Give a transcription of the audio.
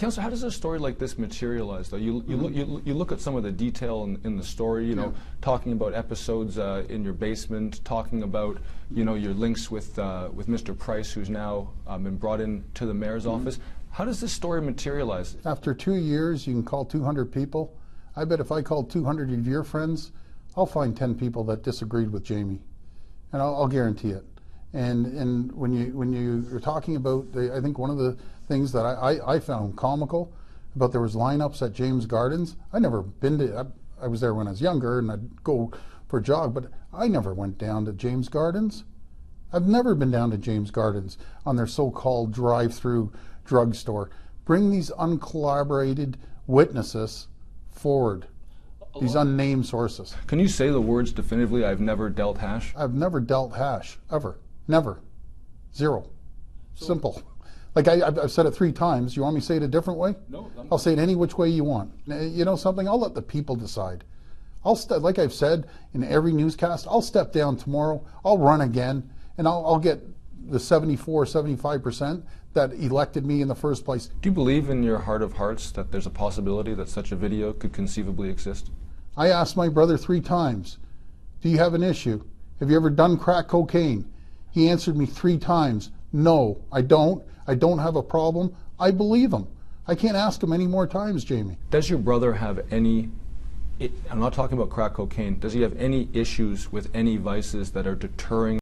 Councillor, how does a story like this materialize, though? You look at some of the detail in the story, you know, talking about episodes in your basement, talking about, you know, your links with Mr. Price, who's now been brought in to the mayor's office. How does this story materialize? After 2 years, you can call 200 people. I bet if I called 200 of your friends, I'll find 10 people that disagreed with Jamie, and I'll guarantee it. And when you're talking about, I think one of the things that I found comical about, there was lineups at James Gardens. I never been to. I was there when I was younger, and I'd go for a jog, but I never went down to James Gardens. I've never been down to James Gardens on their so-called drive-through drugstore. Bring these uncollaborated witnesses forward. These unnamed sources. Can you say the words definitively? I've never dealt hash. I've never dealt hash, ever. Never. Zero. Simple. Like I've said it 3 times. You want me to say it a different way? No. I'll say it any which way you want. You know something? I'll let the people decide. Like I've said in every newscast, I'll step down tomorrow. I'll run again, and I'll get the 74, 75% that elected me in the first place. Do you believe in your heart of hearts that there's a possibility that such a video could conceivably exist? I asked my brother 3 times, do you have an issue? Have you ever done crack cocaine? He answered me 3 times, no, I don't. I don't have a problem. I believe him. I can't ask him any more times, Jamie. Does your brother have any, I'm not talking about crack cocaine, does he have any issues with any vices that are deterring